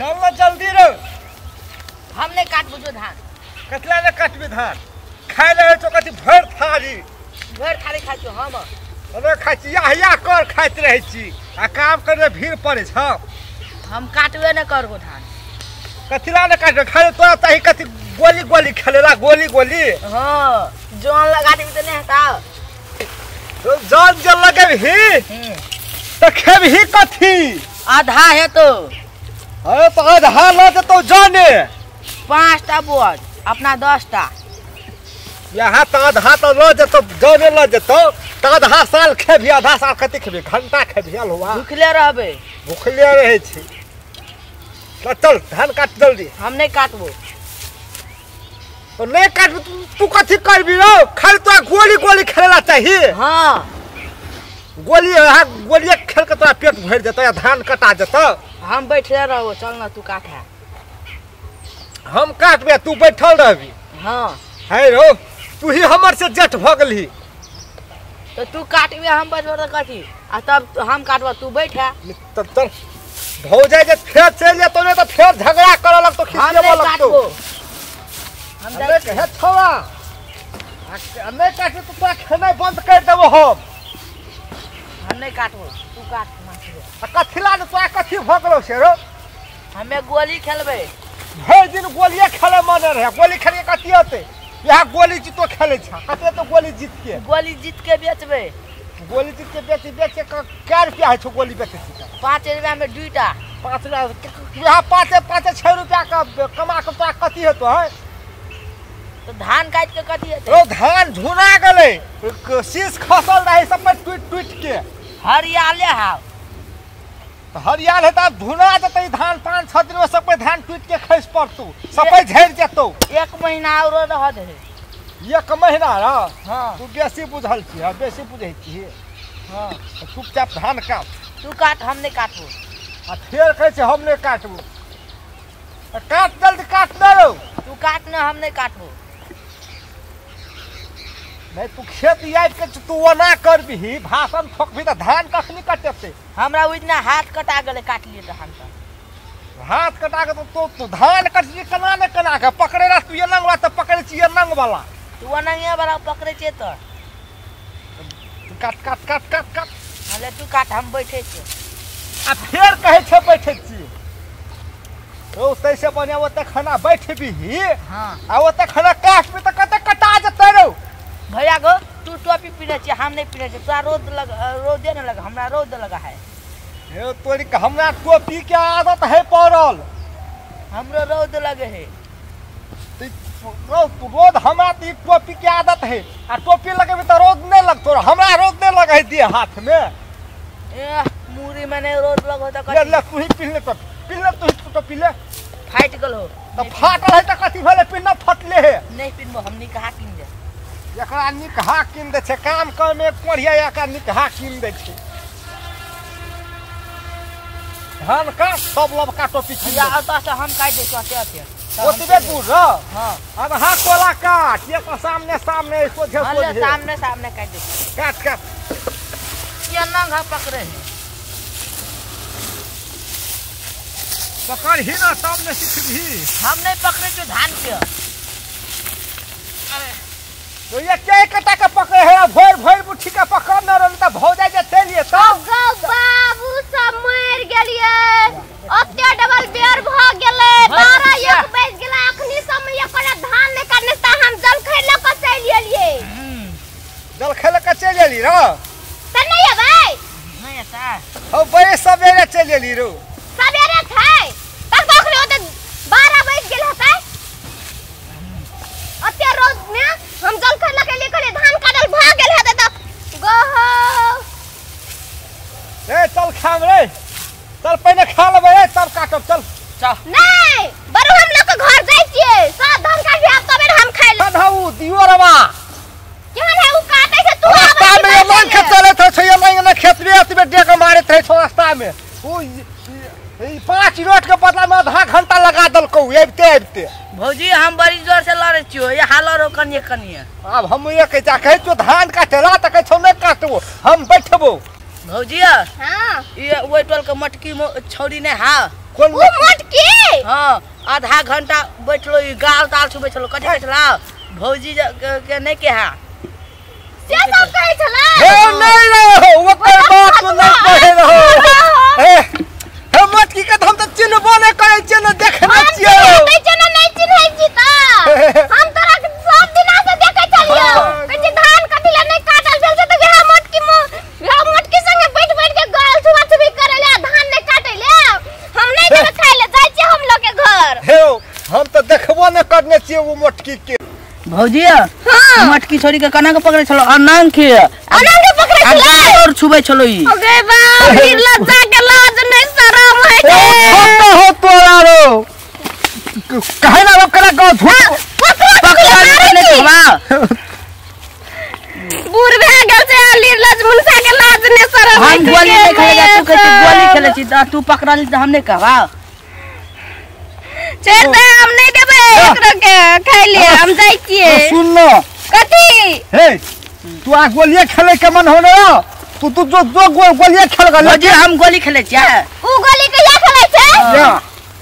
चल ना जल्दी रो। हम नहीं काट बुझो धान। कतला ने काटबी धान खाए रहे तो कथी भर थारी खाई छो हम। अरे खाई छी या कर खाइत रहे छी आ काम करे भीड़ पड़े छ। हम काटबे न करबो धान। कथिला ने काट खाए तोरा ताही कथी गोली गोली खेलेला गोली गोली। हां जोन लगा देबी त नहीं हटाओ। तो जान जल लगेबी तो खेबही कथी आधा है तो। अरे तो आधा न देतो जाने 5टा बोझ अपना 10टा। यहाँ तो आधा तो ल जेतो जाने ल जेतो तो आधा साल खेबी आधा साल कथी खेबी घंटा खेबी हलवा भूखले रहबे। भूखले रहे छी। चल धान काट जल्दी। हम नहीं काटबो। तो नहीं काट तू कथी करबी रो खाली तो गोली गोली खेलेला चाहिए। हां गोली यहाँ गोली खेल के तोरा पेट भर जेतो या धान कटा जेतो। हम बैठले रहो चल ना तू काट है। हम काटबे तू बैठल रहबी। हां है रो तू ही हमर से जेठ भ गेलही। तो तू काटबे हम बजबो त कथी आ तब हम काटबो तू बैठ है। तब चल भौजाई जे फेर चल जेतो ने तो फेर झगड़ा करे लग तो खिसिए लग तो हम अरे कहे छोड़ा नहीं काटे तो तोरा खेनाई बंद कर देबो हम नहीं काटबो तू काट मार। कथिला ने तोरा कथी भ गेलो से रो हमें गोली खेलबे। भर दिन गोलिए खेले मन रहे गोली खेले कथी होते यहाँ गोली जीतो खेले छ कते तो गोली जीत के बेचबे। गोली जीत के बेचे क्या रुपया है छो गोली बेचे छी 5 रुपया में 2टा 5 रुपया यहाँ 5 रुपया का कमा के तोरा कथी हेतो है। तो धान काट के कथी हेते ओ धान झुना गेले शीश खसल रहे सब टूट के हरियाले हाव। तो हरियाल है तब धुना जते धान 5-6 दिन में सब धान टूट के खस पड़तू सब झड़ जेतो। 1 महीना और रह दे 1 महीना रह। हां तू बेसी बुझल छी हां बेसी बुझै छी। हां चुपचाप धान काट। तू काट हम नहीं काटबो। आ फेर कहै छै हम नहीं काटबो काट जल्दी काट दे रो। तू काट न हम नहीं काटबो। नहीं तू खेत आबि के तू ओना करबी भाषण ठोकबी त धान कखनी कटेते। हमरा उतना हाथ कटा गेले काट लिए धान का हाथ कटा के तो धान कटली कना ने कना के पकड़े रह तू ये नंग वाला तो पकड़े छी ये नंग वाला तू अनंगिया वाला पकड़े छे तो काट काट काट काट काट अरे तू काट हम बैठे छी। आ फेर कहे छे बैठे छी ओ तैसे बने ओते खाना बैठबी। हां आ ओते खाना काटबी त कते कटा जते रो। भैया गो तू टोपी पहने छी हम नहीं पहने छी तोरा रोद न लगा हमरा रोद लगा है। हे तोरी हमरा टोपी के आदत है पड़ल हमरो रोद लगे है। रोद हमरा ती टोपी के आदत है आ टोपी लगेबी त रोद नहीं लगतो हमरा रोद नहीं लगे दिए हाथ में। ए मुरी में नहीं रोद लगो त ले ले तू ही पिनले तू टोपी ले फाट गेल हो त फाटल है त कथी भेले पिन फटले है। नहीं पिनबो हम निकाह किन दे एकरा निकाह किन दे छे काम में पढ़िया एकरा निकाह किन दे छे। धान का सब लबका टोपी या अता से हम काट दे छते ओतबे दूर र। हां अब हां कोला काट ये तो सामने सोझे सोझे सामने काट दे काट ये नंग हा पकड़े है पकड़ ही ना सामने सीखबी। हम नहीं पकड़े तो धान के। अरे तो ये के कटा के पकड़े है भोर मुट्ठी का पकड़ न रहल त भौजाई जे चलिए तो गौ बाबू सब मर गेलिए ओते डबल बेर भ गेले 12-1 बज गेला अखनी समय पर धान ने करने त हम जल खैला के चल एलिए। जल खैला के चल एली रो त नहीं अबै नहीं आता हो बड़े सवेरे चल एली रो सवेरे छै तब देखले ओते 12 बज गेल हतै ओते रोज में हम जल खैला के लिए धान काटल भ गेल हतै त गो ए चल खाम रे चल पहले खा लेबे तब काटब चल नहीं बरु हम लोग के घर जाई छिए सब धान काट के अब तबे हम खाइ ले धऊ दियो रवा केहन है उ काटे से तू रास्ता में ये मन के चले थे ये मन ने खेत में अतबे डेग मारे थे रास्ता में उ 5 मिनट के बदला में आधा घंटा लगा दलको एबते भौजी हम बड़ी जोर से लड़े छियो ये हालो रो कनिए अब हम ये कह कहे तो धान काटेला त कह छौ नहीं काटबो हम बैठबो भौजी हां ये ओइ टोल के मटकी छौरी ने हा कौन वो मोटकी हां आधा घंटा बैठलो ई गाल ताल छुबे छलो कथि कहै छला भौजी के नहीं के हा से सब कहै छला हे नहीं रे ओकर बात तो नहीं कहे रहो हे मोटकी के हम तो चिन्हबो नहीं करे छियै न देखने छियै नहीं चिन्है छी त हम तोरा सब दिना से देखै छलियो कहै धान कथिला नहीं काटल भेल से त यह मोटकी संगे बैठ के गाल छुआ छुबी करेले धान नहीं काटेले हम नहीं देख खाइले जाय छी हम लोग के घर हे हम तो देखबो नहीं करने छियै वो मोटकी के भौजी मोटकी छोरी के कना के पकड़े छलो अनंग के पकड़े छलो और छुबे छलो ई अगे बाप गिर लज्जा के लाज नहीं शरम है के हो तोरा रो कहे ना ओकरा को पकड़ा नहीं छवा बूढ़ भे गेल से लीरलज मुनसा के लाज ने शरम हम गोली नहीं खेलेगा तू कहती गोली खेले छी तू पकड़ा ली हम नहीं कहवा चल दे हम नहीं देबे एकरो के खाइ ले हम जाई छिए सुन लो कथि हे तू आ गोलियां खेले के मन होने तू जो गोलियां खेल गल भौजी हम गोली खेले छी उ गोली के या खेलै छै या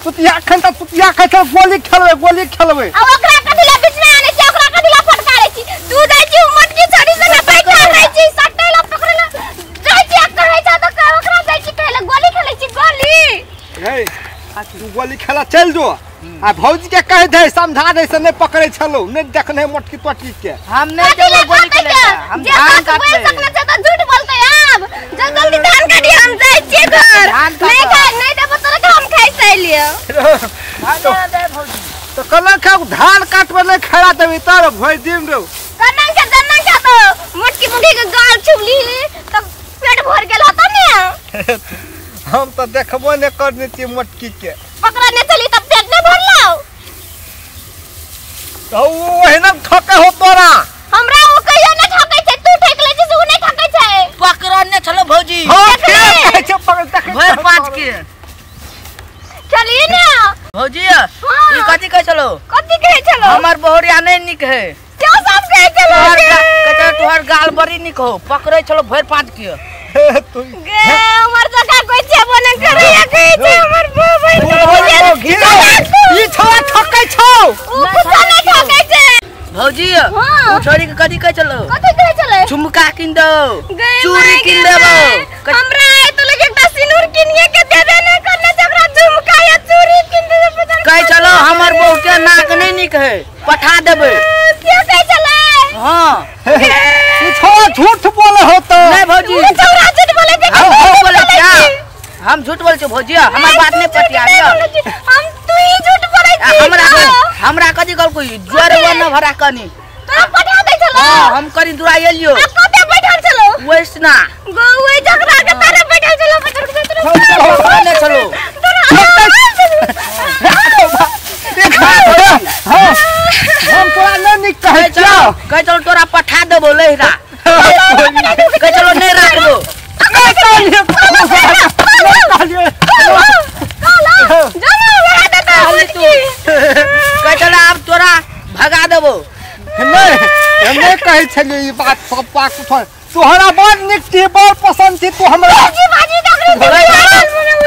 तुतिया खन त तुतिया खा के गोली खेलबे आ ओकरा कथि ला बीच में आने छै ओकरा कथि ला फटकारे छी तू जाई छी मोटकी छोड़ी संगे बैठा रहै छी सट्टे ला पकड़ ला जाई छी कहै छ त ओकरा जाई छी कहले गोली खेलै छी गोली हे तू गोली खेला चल जो आ भौजी के कह दे समझा दे से नहीं पकड़े छलो नहीं देखने मोटकी टोटकी के हम नहीं देबो गोली खेले हम धान काटले सकना छै त झूठ बोलते अब जल्दी धान काटी हम जाई छी घर नहीं देबो तोरा के हम खाइ सैलियो दे भौजी तो कल का धान काटबे नहीं खड़ा देबी तर भोज दिन रो कन्ना के तो मोटकी मुंडी के गाल छुबली त पेट भर गेल हत ने हम तो देखबो नहीं करने छी मोटकी के पकड़ने चली तब पेट नहीं भरलो तो ओहना ठके हो तोरा हमरा ओ कहियो नहीं ठकै छै तू ठक ले छी उ नहीं ठकै छै पकड़ने चलो भौजी हां कहै छै पकड़ तक भर पाँच के चलिए ना भौजी ई कथि कहै छलो कथि कहै छलो हमर बहुरिया नहीं निक है क्यों सब कहै छलो कतरा तोहर गाल बड़ी निक हो पकड़े छलो भर पाँच के तू गे हमर जगह कोई छेबो नहीं करैया कहै छै हमर बाबा ई छोरा ठकै छौ उ कुछ नहीं ठकै छै भौजी उ छोरी के कथि कहै छलो कथि कहै छले झुमका किन दो गए चूड़ी किन देबो हमरा आए तो लगे एकटा सिंदूर किनिए के देबे नहीं करने से हमरा झुमका या चूड़ी किन दे पता कहै छलो हमर बहू के नाक नहीं निक है पठा देबे क्यों कहै छले हां तू छोरा झूठ बोले हो तो नहीं भौजी उ छोरा झूठ बोले छै हम बोले क्या हम झूठ बोले छी भौजी हमर बात नहीं पटिया हम तू ही झूठ बोले छी हमरा कथि कहल कोई जोर वन भरा कनी तोरा पठा दै छलो हां हम करी दुरा एलियो आ कते बैठल छलो वैसना गो ओइ झगड़ा के तारे बैठल छलो पकड़ने चलो हम तोरा नहीं कहै छौ कह चलो तोरा पठा देबो लहरा कह चलो नहीं राख दो कह चलो अब तोरा भगा देबो नहीं कहै छलिए ई बात सब पाक तोहरा बड़ निक छी बड़ पसंद छी तू हमरा कह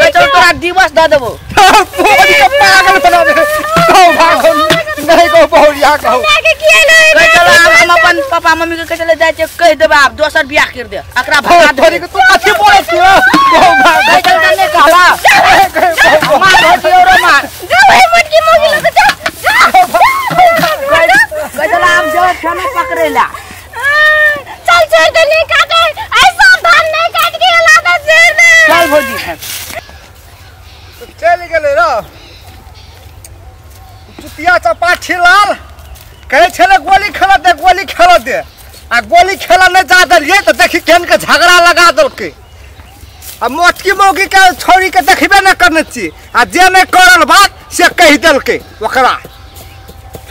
चलो तोरा दिवस दे देबो तोरी के पागल बना दे कहो भागो नहीं को बहुरिया कहो कह चलो हम अपन पापा मम्मी के कह चले जाय छै कह देबा आप दोसर बियाह कर दे एकरा भगा दे तोरी के तू कथि बोलै छी कहो भाग कह चल नहीं कहला मार हो छी और मार मोटकी मोगी लग जा कह चल हम जो खाना पकड़ेला चल छोड़ दे नहीं काटे ऐसा धान नहीं काट के लादा छोड़ दे चल भौजी चल गेले रो चुतिया चपाठी लाल कहे छले गोली खेल दे आ गोली खेला नहीं जा दलिए तो देखी केन के झगड़ा लगा दलके आ मोटकी मौगी के छोरी के देखबे न करने छी आ जे नहीं करल बात से कह दलके ओकरा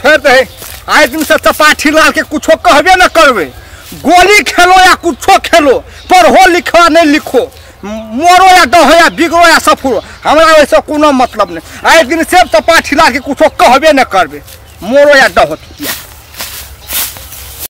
फिर दे आए दिन से चपाठी लाल के कुछो कहबे न करबे गोली खेलो या कुछो खेलो पढ़ो लिखो नहीं लिखो मोरो या डहो या बिगड़ो या सफरो हमरा वैसे कोनो मतलब नहीं आए दिन से चपाठी लाल के कुछो कहबे न करबे मोरो या डहो